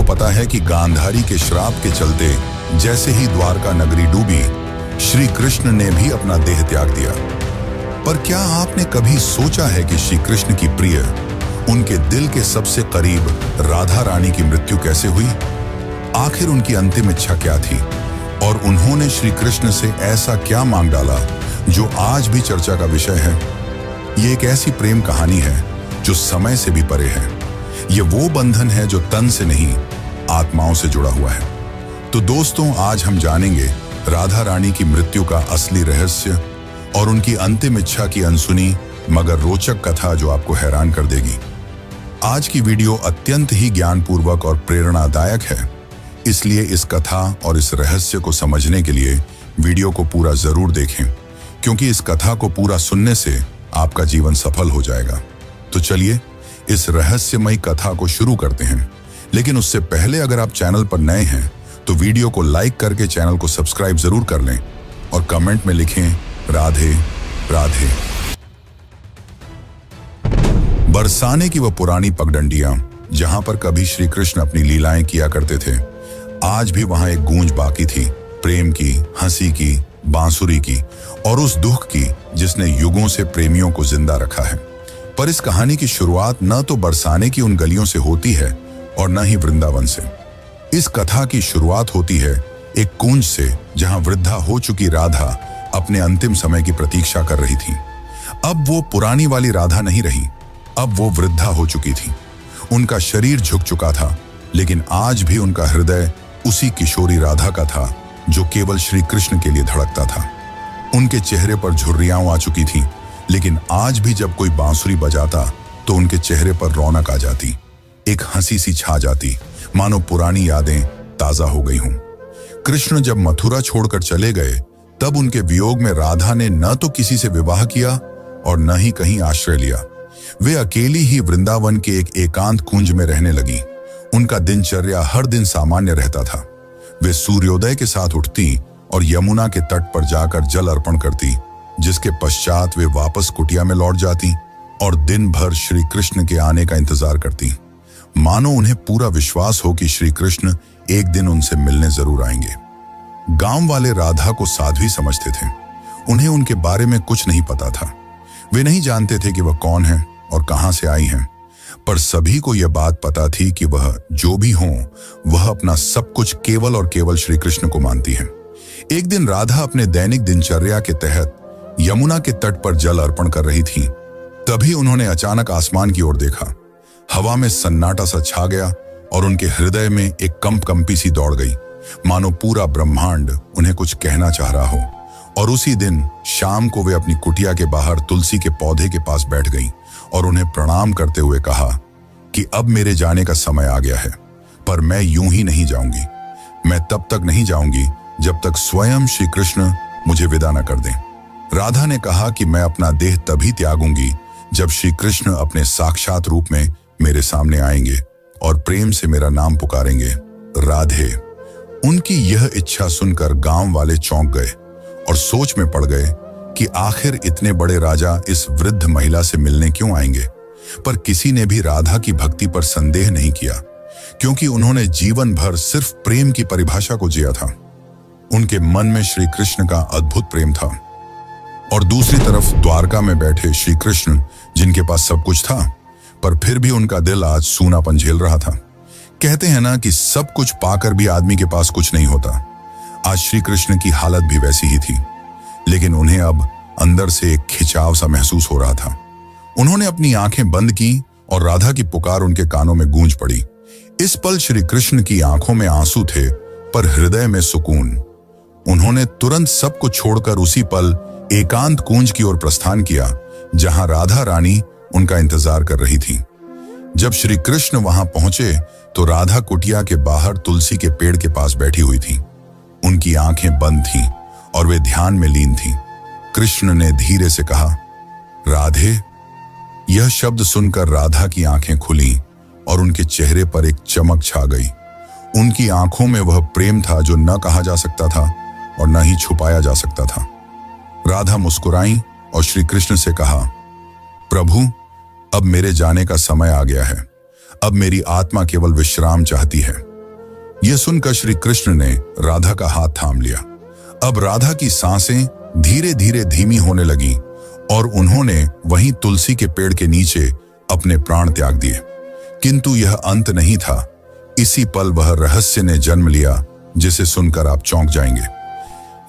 पता है कि गांधारी के श्राप के चलते जैसे ही द्वारका नगरी डूबी, श्री कृष्ण ने भी अपना देह त्याग दिया। पर क्या आपने कभी सोचा है कि श्री कृष्ण की प्रिय, उनके दिल के सबसे करीब राधा रानी की मृत्यु कैसे हुई? आखिर उनकी अंतिम इच्छा क्या थी और उन्होंने श्री कृष्ण से ऐसा क्या मांग डाला जो आज भी चर्चा का विषय है? ये एक ऐसी प्रेम कहानी है जो समय से भी परे है। ये वो बंधन है जो तन से नहीं, आत्माओं से जुड़ा हुआ है। तो दोस्तों, आज हम जानेंगे राधा रानी की मृत्यु का असली रहस्य और उनकी अंतिम इच्छा की अनसुनी मगर रोचक कथा जो आपको हैरान कर देगी। आज की वीडियो अत्यंत ही ज्ञानपूर्वक और प्रेरणादायक है, इसलिए इस कथा और इस रहस्य को समझने के लिए वीडियो को पूरा जरूर देखें, क्योंकि इस कथा को पूरा सुनने से आपका जीवन सफल हो जाएगा। तो चलिए इस रहस्यमयी कथा को शुरू करते हैं। लेकिन उससे पहले अगर आप चैनल पर नए हैं तो वीडियो को लाइक करके चैनल को सब्सक्राइब जरूर कर लें और कमेंट में लिखें राधे राधे। बरसाने की वह पुरानी पगडंडियां जहां पर कभी श्री कृष्ण अपनी लीलाएं किया करते थे, आज भी वहां एक गूंज बाकी थी, प्रेम की, हंसी की, बांसुरी की और उस दुख की जिसने युगों से प्रेमियों को जिंदा रखा है। पर इस कहानी की शुरुआत न तो बरसाने की उन गलियों से होती है और न ही वृंदावन से। इस कथा की शुरुआत होती है एक कुंज से, जहां वृद्धा हो चुकी राधा अपने अंतिम समय की प्रतीक्षा कर रही थी। अब वो पुरानी वाली राधा नहीं रही, अब वो वृद्धा हो चुकी थी। उनका शरीर झुक चुका था, लेकिन आज भी उनका हृदय उसी किशोरी राधा का था जो केवल श्री कृष्ण के लिए धड़कता था। उनके चेहरे पर झुर्रियां आ चुकी थी, लेकिन आज भी जब कोई बांसुरी बजाता तो उनके चेहरे पर रौनक आ जाती, एक हंसी सी छा जाती, मानो पुरानी यादें ताजा हो गई हों। कृष्ण जब मथुरा छोड़कर चले गए, तब उनके वियोग में राधा ने न तो किसी से विवाह किया और न ही कहीं आश्रय लिया। वे अकेली ही वृंदावन के एक एकांत कुंज में रहने लगी। उनका दिनचर्या हर दिन सामान्य रहता था। वे सूर्योदय के साथ उठती और यमुना के तट पर जाकर जल अर्पण करती, जिसके पश्चात वे वापस कुटिया में लौट जाती और दिन भर श्री कृष्ण के आने का इंतजार करती, मानो उन्हें पूरा विश्वास हो कि श्री कृष्ण एक दिन उनसे मिलने जरूर आएंगे। गांव वाले राधा को साध्वी समझते थे। उन्हें उनके बारे में कुछ नहीं पता था। वे नहीं जानते थे कि वह कौन है और कहां से आई हैं, पर सभी को यह बात पता थी कि वह जो भी हो, वह अपना सब कुछ केवल और केवल श्री कृष्ण को मानती है। एक दिन राधा अपने दैनिक दिनचर्या के तहत यमुना के तट पर जल अर्पण कर रही थी। तभी उन्होंने अचानक आसमान की ओर देखा। हवा में सन्नाटा सा छा गया और उनके हृदय में एक कंपी सी दौड़ गई, मानो पूरा ब्रह्मांड उन्हें कुछ कहना चाह रहा हो। और उसी दिन शाम को वे अपनी कुटिया के बाहर तुलसी के पौधे के पास बैठ गईं और उन्हें प्रणाम करते हुए कहा कि अब मेरे जाने का समय आ गया है, पर मैं यूं ही नहीं जाऊंगी। मैं तब तक नहीं जाऊंगी जब तक स्वयं श्री कृष्ण मुझे विदा न कर दें। राधा ने कहा कि मैं अपना देह तभी त्यागूंगी जब श्री कृष्ण अपने साक्षात रूप में मेरे सामने आएंगे और प्रेम से मेरा नाम पुकारेंगे, राधे। उनकी यह इच्छा सुनकर गांव वाले चौंक गए और सोच में पड़ गए कि आखिर इतने बड़े राजा इस वृद्ध महिला से मिलने क्यों आएंगे। पर किसी ने भी राधा की भक्ति पर संदेह नहीं किया, क्योंकि उन्होंने जीवन भर सिर्फ प्रेम की परिभाषा को जिया था। उनके मन में श्री कृष्ण का अद्भुत प्रेम था और दूसरी तरफ द्वारका में बैठे श्री कृष्ण, जिनके पास सब कुछ था, पर फिर भी उनका दिल आज सूनापन झेल रहा था। कहते हैं ना कि सब कुछ पाकर भी आदमी के पास कुछ नहीं होता। आज श्री कृष्ण की हालत भी वैसी ही थी, लेकिन उन्हें अब अंदर से एक खिंचाव सा महसूस हो रहा था। उन्होंने अपनी आंखें बंद की और राधा की पुकार उनके कानों में गूंज पड़ी। इस पल श्री कृष्ण की आंखों में आंसू थे, पर हृदय में सुकून। उन्होंने तुरंत सब कुछ छोड़कर उसी पल एकांत कुंज की ओर प्रस्थान किया, जहां राधा रानी उनका इंतजार कर रही थी। जब श्री कृष्ण वहां पहुंचे तो राधा कुटिया के बाहर तुलसी के पेड़ के पास बैठी हुई थी। उनकी आंखें बंद थीं और वे ध्यान में लीन थीं। कृष्ण ने धीरे से कहा, राधे। यह शब्द सुनकर राधा की आंखें खुली और उनके चेहरे पर एक चमक छा गई। उनकी आंखों में वह प्रेम था जो न कहा जा सकता था और न ही छुपाया जा सकता था। राधा मुस्कुराई और श्री कृष्ण से कहा, प्रभु, अब मेरे जाने का समय आ गया है। अब मेरी आत्मा केवल विश्राम चाहती है। यह सुनकर श्री कृष्ण ने राधा का हाथ थाम लिया। अब राधा की सांसें धीरे धीरे धीमी होने लगी और उन्होंने वहीं तुलसी के पेड़ के नीचे अपने प्राण त्याग दिए। किंतु यह अंत नहीं था। इसी पल वह रहस्य ने जन्म लिया जिसे सुनकर आप चौंक जाएंगे।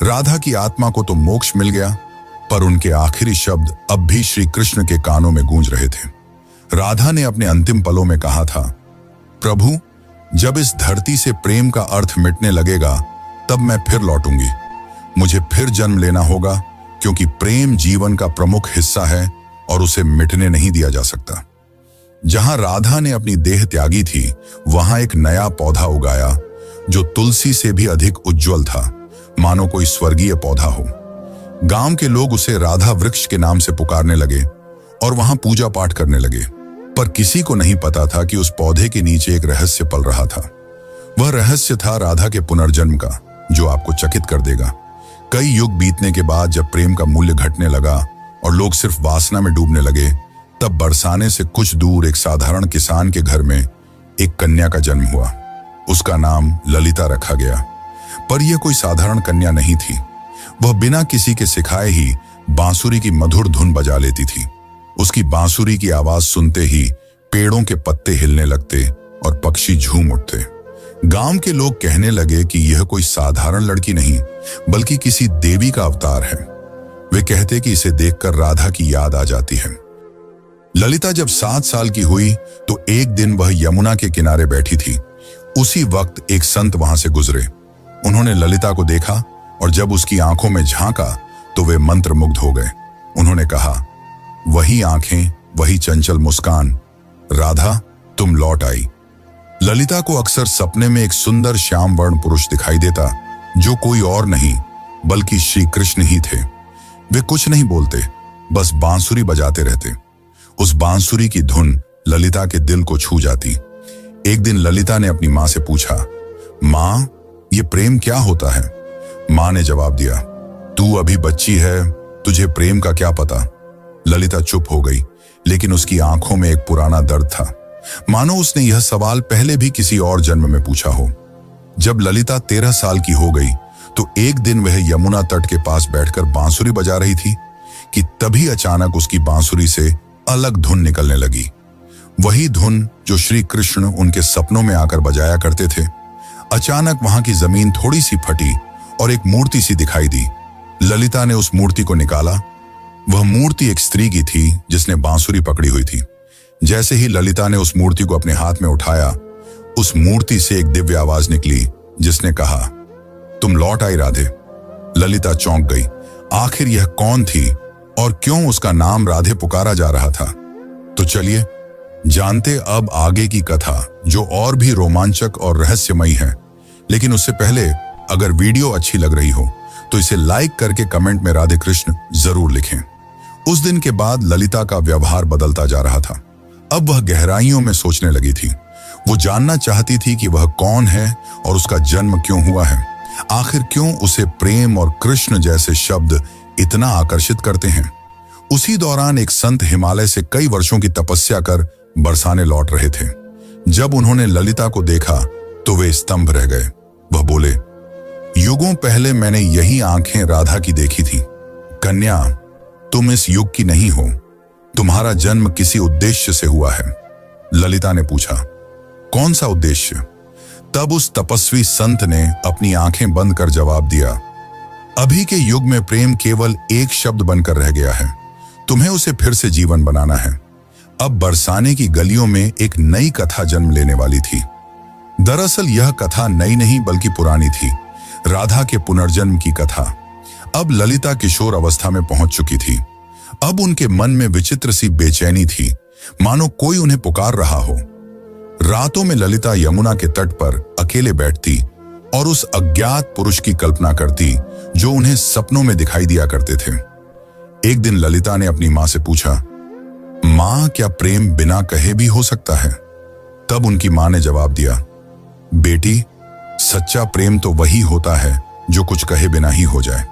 राधा की आत्मा को तो मोक्ष मिल गया, पर उनके आखिरी शब्द अब भी श्री कृष्ण के कानों में गूंज रहे थे। राधा ने अपने अंतिम पलों में कहा था, प्रभु, जब इस धरती से प्रेम का अर्थ मिटने लगेगा तब मैं फिर लौटूंगी। मुझे फिर जन्म लेना होगा, क्योंकि प्रेम जीवन का प्रमुख हिस्सा है और उसे मिटने नहीं दिया जा सकता। जहां राधा ने अपनी देह त्यागी थी, वहां एक नया पौधा उगाया जो तुलसी से भी अधिक उज्जवल था, मानो कोई स्वर्गीय पौधा हो। गांव के लोग उसे राधा वृक्ष के नाम से पुकारने लगे और वहां पूजा पाठ करने लगे। पर किसी को नहीं पता था कि उस पौधे के नीचे एक रहस्य पल रहा था। वह रहस्य था राधा के पुनर्जन्म का, जो आपको चकित कर देगा। कई युग बीतने के बाद जब प्रेम का मूल्य घटने लगा और लोग सिर्फ वासना में डूबने लगे, तब बरसाने से कुछ दूर एक साधारण किसान के घर में एक कन्या का जन्म हुआ। उसका नाम ललिता रखा गया। पर यह कोई साधारण कन्या नहीं थी। वह बिना किसी के सिखाए ही बांसुरी की मधुर धुन बजा लेती थी। उसकी बांसुरी की आवाज सुनते ही पेड़ों के पत्ते हिलने लगते और पक्षी झूम उठते। गांव के लोग कहने लगे कि यह कोई साधारण लड़की नहीं, बल्कि किसी देवी का अवतार है। वे कहते कि इसे देखकर राधा की याद आ जाती है। ललिता जब 7 साल की हुई तो एक दिन वह यमुना के किनारे बैठी थी। उसी वक्त एक संत वहां से गुजरे। उन्होंने ललिता को देखा और जब उसकी आंखों में झांका तो वे मंत्रमुग्ध हो गए। उन्होंने कहा, वही आंखें, वही चंचल मुस्कान, राधा तुम लौट आई। ललिता को अक्सर सपने में एक सुंदर श्याम वर्ण पुरुष दिखाई देता, जो कोई और नहीं बल्कि श्री कृष्ण ही थे। वे कुछ नहीं बोलते, बस बांसुरी बजाते रहते। उस बांसुरी की धुन ललिता के दिल को छू जाती। एक दिन ललिता ने अपनी मां से पूछा, मां, ये प्रेम क्या होता है? मां ने जवाब दिया, तू अभी बच्ची है, तुझे प्रेम का क्या पता। ललिता चुप हो गई, लेकिन उसकी आंखों में एक पुराना दर्द था, मानो उसने यह सवाल पहले भी किसी और जन्म में पूछा हो। जब ललिता 13 साल की हो गई तो एक दिन वह यमुना तट के पास बैठकर बांसुरी बजा रही थी कि तभी अचानक उसकी बांसुरी से अलग धुन निकलने लगी। वही धुन जो श्री कृष्ण उनके सपनों में आकर बजाया करते थे। अचानक वहां की जमीन थोड़ी सी फटी और एक मूर्ति सी दिखाई दी। ललिता ने उस मूर्ति को निकाला। वह मूर्ति एक स्त्री की थी जिसने बांसुरी पकड़ी हुई थी। जैसे ही ललिता ने उस मूर्ति को अपने हाथ में उठाया, उस मूर्ति से एक दिव्य आवाज निकली जिसने कहा, तुम लौट आई राधे। ललिता चौंक गई। आखिर यह कौन थी और क्यों उसका नाम राधे पुकारा जा रहा था? तो चलिए जानते अब आगे की कथा, जो और भी रोमांचक और रहस्यमयी है। लेकिन उससे पहले अगर वीडियो अच्छी लग रही हो तो इसे लाइक करके कमेंट में राधे कृष्ण जरूर लिखें। उस दिन के बाद ललिता का व्यवहार बदलता जा रहा था। अब वह गहराइयों में सोचने लगी थी। वो जानना चाहती थी कि वह कौन है और उसका जन्म क्यों हुआ है। आखिर क्यों उसे प्रेम और कृष्ण जैसे शब्द इतना आकर्षित करते हैं। उसी दौरान एक संत हिमालय से कई वर्षों की तपस्या कर बरसाने लौट रहे थे। जब उन्होंने ललिता को देखा तो वे स्तंभ रह गए। वह बोले, युगों पहले मैंने यही आंखें राधा की देखी थी। कन्या, तुम इस युग की नहीं हो। तुम्हारा जन्म किसी उद्देश्य से हुआ है। ललिता ने पूछा, कौन सा उद्देश्य? तब उस तपस्वी संत ने अपनी आंखें बंद कर जवाब दिया, अभी के युग में प्रेम केवल एक शब्द बनकर रह गया है। तुम्हें उसे फिर से जीवन बनाना है। अब बरसाने की गलियों में एक नई कथा जन्म लेने वाली थी। दरअसल यह कथा नई नहीं बल्कि पुरानी थी, राधा के पुनर्जन्म की कथा। अब ललिता किशोर अवस्था में पहुंच चुकी थी। अब उनके मन में विचित्र सी बेचैनी थी, मानो कोई उन्हें पुकार रहा हो। रातों में ललिता यमुना के तट पर अकेले बैठती और उस अज्ञात पुरुष की कल्पना करती जो उन्हें सपनों में दिखाई दिया करते थे। एक दिन ललिता ने अपनी मां से पूछा, मां, क्या प्रेम बिना कहे भी हो सकता है? तब उनकी मां ने जवाब दिया, बेटी, सच्चा प्रेम तो वही होता है जो कुछ कहे बिना ही हो जाए।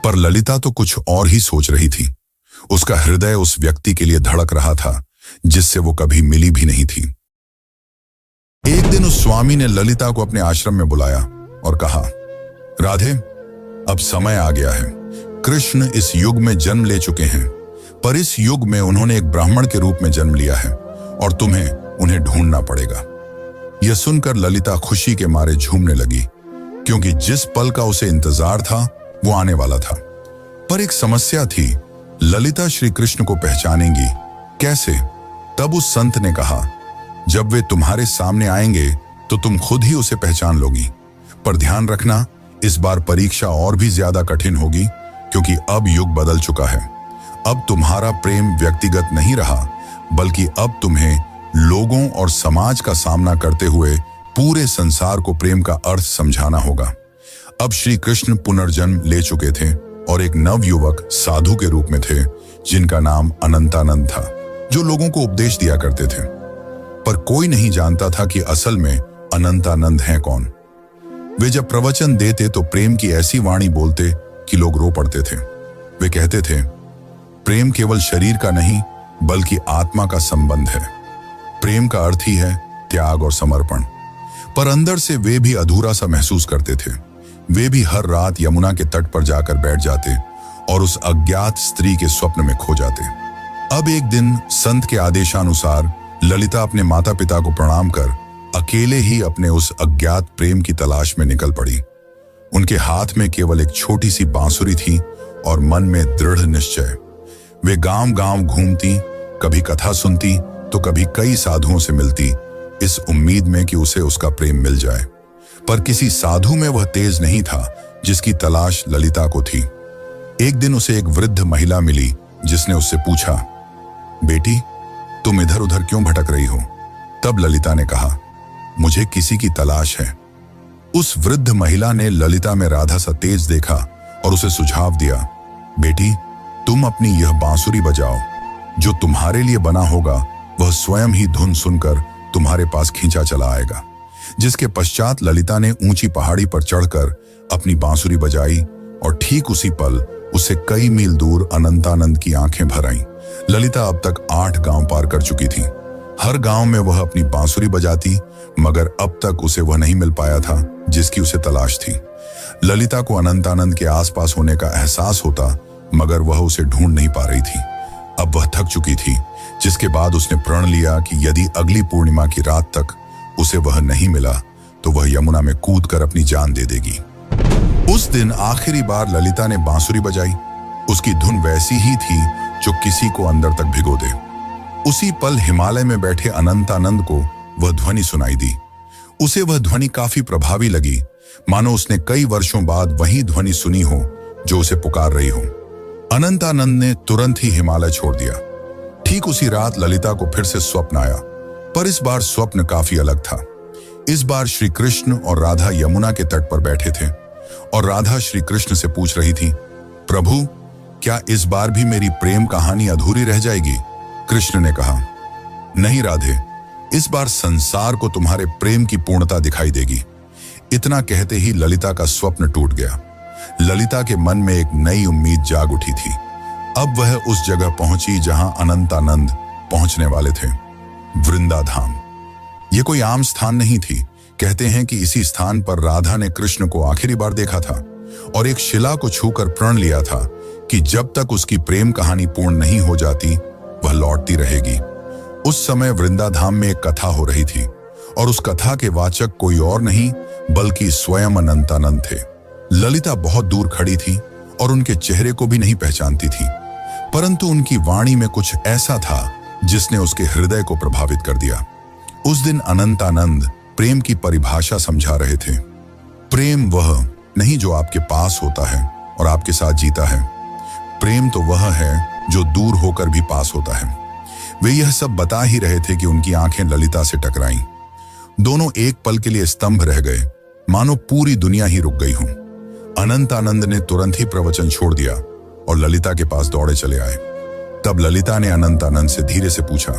पर ललिता तो कुछ और ही सोच रही थी। उसका हृदय उस व्यक्ति के लिए धड़क रहा था जिससे वो कभी मिली भी नहीं थी। एक दिन उस स्वामी ने ललिता को अपने आश्रम में बुलाया और कहा, राधे, अब समय आ गया है। कृष्ण इस युग में जन्म ले चुके हैं, पर इस युग में उन्होंने एक ब्राह्मण के रूप में जन्म लिया है और तुम्हें उन्हें ढूंढना पड़ेगा। यह सुनकर ललिता खुशी के मारे झूमने लगी, क्योंकि जिस पल का उसे इंतजार था वो आने वाला था। पर एक समस्या थी, ललिता श्री कृष्ण को पहचानेंगी कैसे? तब उस संत ने कहा, जब वे तुम्हारे सामने आएंगे तो तुम खुद ही उसे पहचान लोगी। पर ध्यान रखना, इस बार परीक्षा और भी ज्यादा कठिन होगी, क्योंकि अब युग बदल चुका है। अब तुम्हारा प्रेम व्यक्तिगत नहीं रहा, बल्कि अब तुम्हें लोगों और समाज का सामना करते हुए पूरे संसार को प्रेम का अर्थ समझाना होगा। अब श्री कृष्ण पुनर्जन्म ले चुके थे और एक नव युवक साधु के रूप में थे, जिनका नाम अनंतानंद था, जो लोगों को उपदेश दिया करते थे। पर कोई नहीं जानता था कि असल में अनंतानंद हैं कौन। वे जब प्रवचन देते तो प्रेम की ऐसी वाणी बोलते कि लोग रो पड़ते थे। वे कहते थे, प्रेम केवल शरीर का नहीं बल्कि आत्मा का संबंध है। प्रेम का अर्थ ही है त्याग और समर्पण। पर अंदर से वे भी अधूरा सा महसूस करते थे। वे भी हर रात यमुना के तट पर जाकर बैठ जाते और उस अज्ञात स्त्री के स्वप्न में खो जाते। अब एक दिन संत के आदेशानुसार ललिता अपने माता पिता को प्रणाम कर अकेले ही अपने उस अज्ञात प्रेम की तलाश में निकल पड़ी। उनके हाथ में केवल एक छोटी सी बांसुरी थी और मन में दृढ़ निश्चय। वे गांव-गांव घूमती, कभी कथा सुनती तो कभी कई साधुओं से मिलती, इस उम्मीद में कि उसे उसका प्रेम मिल जाए। पर किसी साधु में वह तेज नहीं था जिसकी तलाश ललिता को थी। एक दिन उसे एक वृद्ध महिला मिली, जिसने उससे पूछा, बेटी, तुम इधर उधर क्यों भटक रही हो? तब ललिता ने कहा, मुझे किसी की तलाश है। उस वृद्ध महिला ने ललिता में राधा सा तेज देखा और उसे सुझाव दिया, बेटी, तुम अपनी यह बांसुरी बजाओ। जो तुम्हारे लिए बना होगा वह स्वयं ही धुन सुनकर तुम्हारे पास खींचा चला आएगा। जिसके पश्चात ललिता ने ऊंची पहाड़ी पर चढ़कर अपनी बांसुरी बजाई और ठीक उसी पल उसे कई मील दूर अनंतानंद की आंखें भर आईं। ललिता अब तक 8 गांव पार कर चुकी थी। हर गांव में वह अपनी बांसुरी बजाती, मगर अब तक उसे वह नहीं मिल पाया था जिसकी उसे तलाश थी। ललिता को अनंतानंद के आसपास होने का एहसास होता, मगर वह उसे ढूंढ नहीं पा रही थी। अब वह थक चुकी थी, जिसके बाद उसने प्रण लिया कि यदि अगली पूर्णिमा की रात तक उसे वह नहीं मिला तो वह यमुना में कूदकर अपनी जान दे देगी। उस दिन आखिरी बार ललिता ने बांसुरी बजाई। उसकी धुन वैसी ही थी जो किसी को अंदर तक भिगो दे। उसी पल हिमालय में बैठे अनंतानंद को वह ध्वनि सुनाई दी। उसे वह ध्वनि काफी प्रभावी लगी, मानो उसने कई वर्षों बाद वही ध्वनि सुनी हो जो उसे पुकार रही हो। अनंतानंद ने तुरंत ही हिमालय छोड़ दिया। ठीक उसी रात ललिता को फिर से स्वप्न आया, पर इस बार स्वप्न काफी अलग था। इस बार श्री कृष्ण और राधा यमुना के तट पर बैठे थे और राधा श्री कृष्ण से पूछ रही थी, प्रभु, क्या इस बार भी मेरी प्रेम कहानी अधूरी रह जाएगी? कृष्ण ने कहा, नहीं राधे, इस बार संसार को तुम्हारे प्रेम की पूर्णता दिखाई देगी। इतना कहते ही ललिता का स्वप्न टूट गया। ललिता के मन में एक नई उम्मीद जाग उठी थी। अब वह उस जगह पहुंची जहां अनंतानंद पहुंचने वाले थे, वृंदाधाम। यह कोई आम स्थान नहीं थी। कहते हैं कि इसी स्थान पर राधा ने कृष्ण को आखिरी बार देखा था और एक शिला को छूकर प्रण लिया था कि जब तक उसकी प्रेम कहानी पूर्ण नहीं हो जाती वह लौटती रहेगी। उस समय वृंदाधाम में एक कथा हो रही थी और उस कथा के वाचक कोई और नहीं बल्कि स्वयं अनंतानंद थे। ललिता बहुत दूर खड़ी थी और उनके चेहरे को भी नहीं पहचानती थी, परंतु उनकी वाणी में कुछ ऐसा था जिसने उसके हृदय को प्रभावित कर दिया। उस दिन अनंतानंद प्रेम की परिभाषा समझा रहे थे। प्रेम वह नहीं जो आपके पास होता है और आपके साथ जीता है। प्रेम तो वह है जो दूर होकर भी पास होता है। वे यह सब बता ही रहे थे कि उनकी आंखें ललिता से टकराईं। दोनों एक पल के लिए स्तंभ रह गए, मानो पूरी दुनिया ही रुक गई हो। अनंतानंद ने तुरंत ही प्रवचन छोड़ दिया और ललिता के पास दौड़े चले आए। तब ललिता ने अनंतानंद से धीरे से पूछा,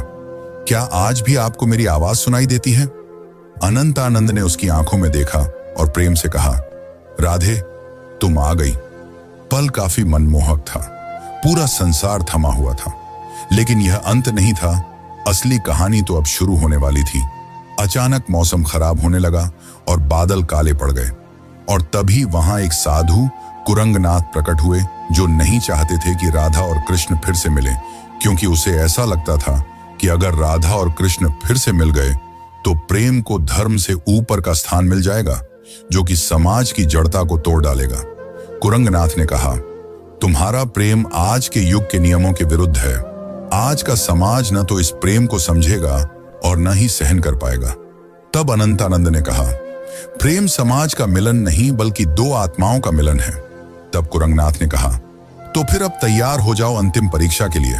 क्या आज भी आपको मेरी आवाज सुनाई देती है? अनंतानंद ने उसकी आंखों में देखा और प्रेम से कहा, राधे, तुम आ गई। पल काफी मनमोहक था। पूरा संसार थमा हुआ था, लेकिन यह अंत नहीं था। असली कहानी तो अब शुरू होने वाली थी। अचानक मौसम खराब होने लगा और बादल काले पड़ गए, और तभी वहां एक साधु कुरंगनाथ प्रकट हुए, जो नहीं चाहते थे कि राधा और कृष्ण फिर से मिलें, क्योंकि उसे ऐसा लगता था कि अगर राधा और कृष्ण फिर से मिल गए तो प्रेम को धर्म से ऊपर का स्थान मिल जाएगा, जो कि समाज की जड़ता को तोड़ डालेगा। कुरंगनाथ ने कहा, तुम्हारा प्रेम आज के युग के नियमों के विरुद्ध है। आज का समाज न तो इस प्रेम को समझेगा और न ही सहन कर पाएगा। तब अनंतानंद ने कहा, प्रेम समाज का मिलन नहीं बल्कि दो आत्माओं का मिलन है। तब कुरंगनाथ ने कहा, तो फिर अब तैयार हो जाओ अंतिम परीक्षा के लिए।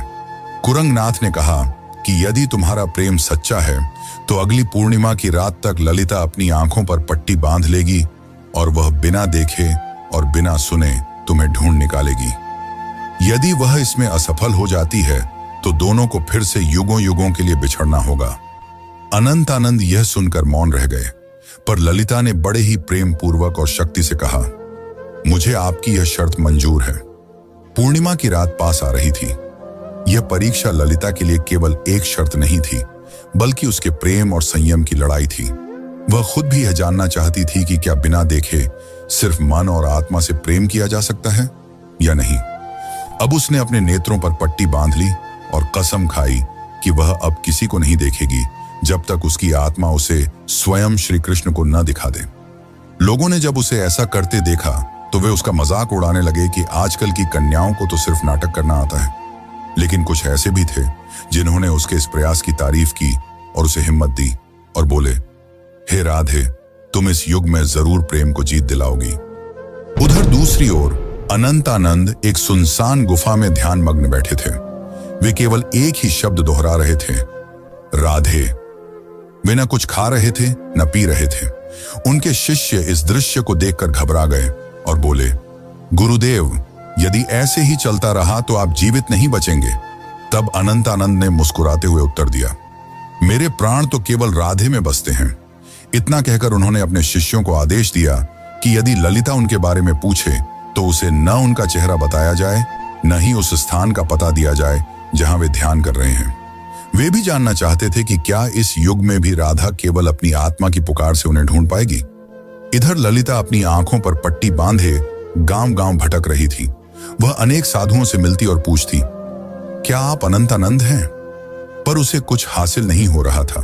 कुरंगनाथ ने कहा कि यदि तुम्हारा प्रेम सच्चा है तो अगली पूर्णिमा की रात तक ललिता अपनी आंखों पर पट्टी बांध लेगी और वह बिना देखे और बिना सुने तुम्हें ढूंढ निकालेगी। यदि वह इसमें असफल हो जाती है तो दोनों को फिर से युगों युगों के लिए बिछड़ना होगा। अनंतानंद यह सुनकर मौन रह गए, पर ललिता ने बड़े ही प्रेम पूर्वक और शक्ति से कहा, मुझे आपकी यह शर्त मंजूर है। पूर्णिमा की रात पास आ रही थी। यह परीक्षा ललिता के लिए केवल एक शर्त नहीं थी, बल्कि उसके प्रेम और संयम की लड़ाई थी। वह खुद भी यह जानना चाहती थी कि क्या बिना देखे सिर्फ मन और आत्मा से प्रेम किया जा सकता है या नहीं। अब उसने अपने नेत्रों पर पट्टी बांध ली और कसम खाई कि वह अब किसी को नहीं देखेगी जब तक उसकी आत्मा उसे स्वयं श्री कृष्ण को न दिखा दे। लोगों ने जब उसे ऐसा करते देखा तो वे उसका मजाक उड़ाने लगे कि आजकल की कन्याओं को तो सिर्फ नाटक करना आता है। लेकिन कुछ ऐसे भी थे जिन्होंने उसके इस प्रयास की तारीफ की और उसे हिम्मत दी और बोले, हे राधे, तुम इस युग में जरूर प्रेम को जीत दिलाओगी। उधर दूसरी ओर अनंतानंद एक सुनसान गुफा में ध्यान मग्न बैठे थे। वे केवल एक ही शब्द दोहरा रहे थे, राधे। वे न कुछ खा रहे थे न पी रहे थे। उनके शिष्य इस दृश्य को देखकर घबरा गए और बोले, गुरुदेव, यदि ऐसे ही चलता रहा तो आप जीवित नहीं बचेंगे। तब अनंतानंद ने मुस्कुराते हुए उत्तर दिया, मेरे प्राण तो केवल राधे में बसते हैं। इतना कहकर उन्होंने अपने शिष्यों को आदेश दिया कि यदि ललिता उनके बारे में पूछे तो उसे न उनका चेहरा बताया जाए, न ही उस स्थान का पता दिया जाए जहां वे ध्यान कर रहे हैं। वे भी जानना चाहते थे कि क्या इस युग में भी राधा केवल अपनी आत्मा की पुकार से उन्हें ढूंढ पाएगी। इधर ललिता अपनी आंखों पर पट्टी बांधे गांव-गांव भटक रही थी। वह अनेक साधुओं से मिलती और पूछती, क्या आप अनंतानंद हैं? पर उसे कुछ हासिल नहीं हो रहा था।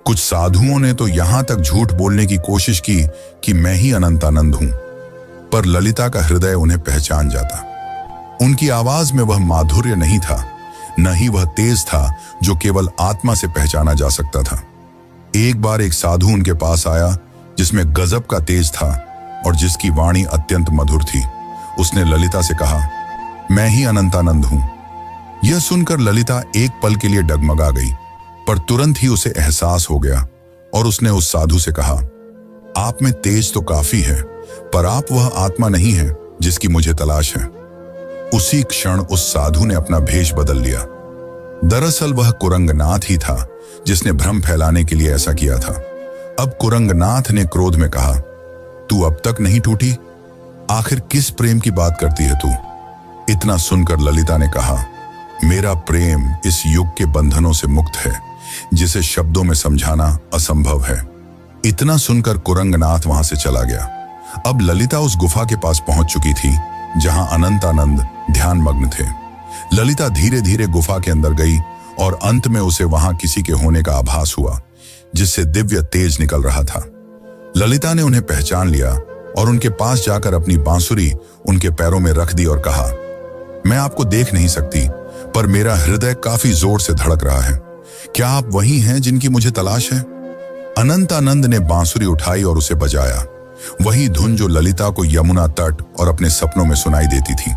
कुछ साधुओं ने तो यहां तक झूठ बोलने की कोशिश की कि मैं ही अनंतानंद हूं, पर ललिता का हृदय उन्हें पहचान जाता। उनकी आवाज में वह माधुर्य नहीं था, न ही वह तेज था जो केवल आत्मा से पहचाना जा सकता था। एक बार एक साधु उनके पास आया जिसमें गजब का तेज था और जिसकी वाणी अत्यंत मधुर थी। उसने ललिता से कहा, मैं ही अनंतानंद हूं। यह सुनकर ललिता एक पल के लिए डगमगा गई, पर तुरंत ही उसे एहसास हो गया और उसने उस साधु से कहा, आप में तेज तो काफी है, पर आप वह आत्मा नहीं है जिसकी मुझे तलाश है। उसी क्षण उस साधु ने अपना भेष बदल लिया। दरअसल वह कुरंगनाथ ही था जिसने भ्रम फैलाने के लिए ऐसा किया था। अब कुरंगनाथ ने क्रोध में कहा, तू अब तक नहीं टूटी? आखिर किस प्रेम की बात करती है तू? इतना सुनकर ललिता ने कहा, मेरा प्रेम इस युग के बंधनों से मुक्त है, जिसे शब्दों में समझाना असंभव है। इतना सुनकर कुरंगनाथ वहां से चला गया। अब ललिता उस गुफा के पास पहुंच चुकी थी जहां अनंतानंद ध्यान मग्न थे। ललिता धीरे धीरे गुफा के अंदर गई और अंत में उसे वहां किसी के होने का आभास हुआ, जिससे दिव्य तेज निकल रहा था। ललिता ने उन्हें पहचान लिया और उनके पास जाकर अपनी बांसुरी उनके पैरों में रख दी और कहा, मैं आपको देख नहीं सकती, पर मेरा हृदय काफी जोर से धड़क रहा है। क्या आप वही हैं जिनकी मुझे तलाश है? अनंतानंद ने बांसुरी उठाई और उसे बजाया, वही धुन जो ललिता को यमुना तट और अपने सपनों में सुनाई देती थी।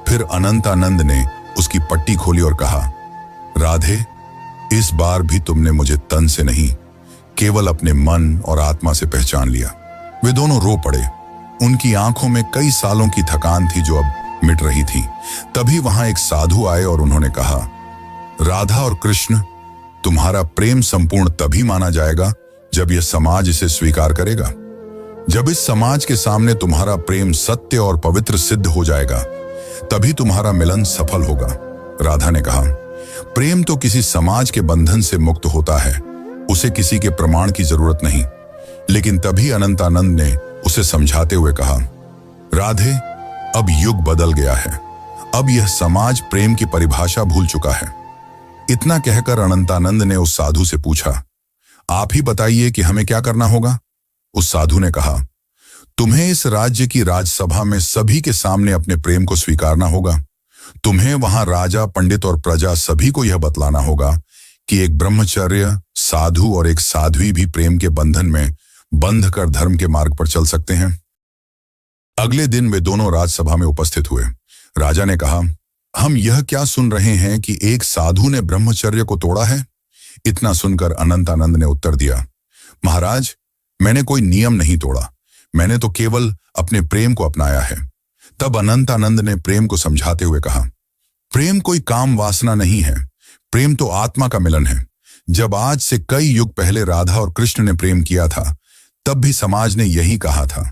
फिर अनंतानंद ने उसकी पट्टी खोली और कहा, राधे, इस बार भी तुमने मुझे तन से नहीं, केवल अपने मन और आत्मा से पहचान लिया। वे दोनों रो पड़े। उनकी आंखों में कई सालों की थकान थी जो अब मिट रही थी। तभी वहां एक साधु आए और उन्होंने कहा, राधा और कृष्ण, तुम्हारा प्रेम संपूर्ण तभी माना जाएगा जब यह समाज इसे स्वीकार करेगा। जब इस समाज के सामने तुम्हारा प्रेम सत्य और पवित्र सिद्ध हो जाएगा, तभी तुम्हारा मिलन सफल होगा। राधा ने कहा, प्रेम तो किसी समाज के बंधन से मुक्त होता है उसे किसी के प्रमाण की जरूरत नहीं। लेकिन तभी अनंतानंद ने उसे समझाते हुए कहा, राधे, अब युग बदल गया है। अब यह समाज प्रेम की परिभाषा भूल चुका है। इतना कहकर अनंतानंद ने उस साधु से पूछा, आप ही बताइए कि हमें क्या करना होगा। उस साधु ने कहा, तुम्हें इस राज्य की राजसभा में सभी के सामने अपने प्रेम को स्वीकारना होगा। तुम्हें वहां राजा, पंडित और प्रजा सभी को यह बतलाना होगा कि एक ब्रह्मचर्य साधु और एक साध्वी भी प्रेम के बंधन में बंध कर धर्म के मार्ग पर चल सकते हैं। अगले दिन वे दोनों राजसभा में उपस्थित हुए। राजा ने कहा, हम यह क्या सुन रहे हैं कि एक साधु ने ब्रह्मचर्य को तोड़ा है। इतना सुनकर अनंतानंद ने उत्तर दिया, महाराज, मैंने कोई नियम नहीं तोड़ा, मैंने तो केवल अपने प्रेम को अपनाया है। तब अनंतानंद ने प्रेम को समझाते हुए कहा, प्रेम कोई काम वासना नहीं है, प्रेम तो आत्मा का मिलन है। जब आज से कई युग पहले राधा और कृष्ण ने प्रेम किया था, तब भी समाज ने यही कहा था,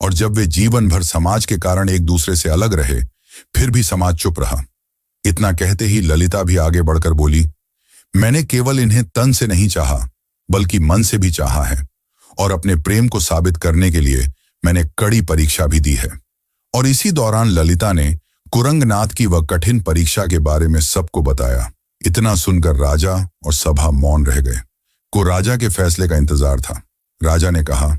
और जब वे जीवन भर समाज के कारण एक दूसरे से अलग रहे, फिर भी समाज चुप रहा। इतना कहते ही ललिता भी आगे बढ़कर बोली, मैंने केवल इन्हें तन से नहीं चाहा, बल्कि मन से भी चाहा है, और अपने प्रेम को साबित करने के लिए मैंने कड़ी परीक्षा भी दी है। और इसी दौरान ललिता ने कुरंगनाथ की वह कठिन परीक्षा के बारे में सबको बताया। इतना सुनकर राजा और सभा मौन रह गए। को राजा के फैसले का इंतजार था। राजा ने कहा,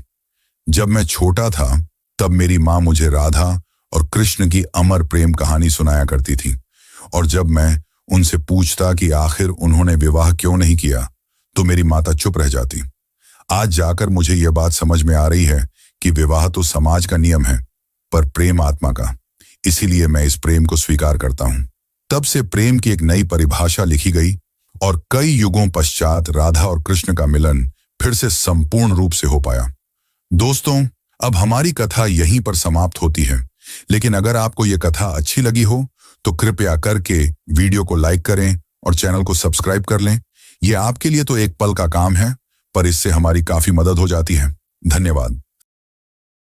जब मैं छोटा था तब मेरी माँ मुझे राधा और कृष्ण की अमर प्रेम कहानी सुनाया करती थी, और जब मैं उनसे पूछता कि आखिर उन्होंने विवाह क्यों नहीं किया, तो मेरी माता चुप रह जाती। आज जाकर मुझे यह बात समझ में आ रही है कि विवाह तो समाज का नियम है, पर प्रेम आत्मा का। इसीलिए मैं इस प्रेम को स्वीकार करता हूं। तब से प्रेम की एक नई परिभाषा लिखी गई, और कई युगों पश्चात राधा और कृष्ण का मिलन फिर से संपूर्ण रूप से हो पाया। दोस्तों, अब हमारी कथा यहीं पर समाप्त होती है, लेकिन अगर आपको यह कथा अच्छी लगी हो तो कृपया करके वीडियो को लाइक करें और चैनल को सब्सक्राइब कर लें। यह आपके लिए तो एक पल का काम है, पर इससे हमारी काफी मदद हो जाती है। धन्यवाद।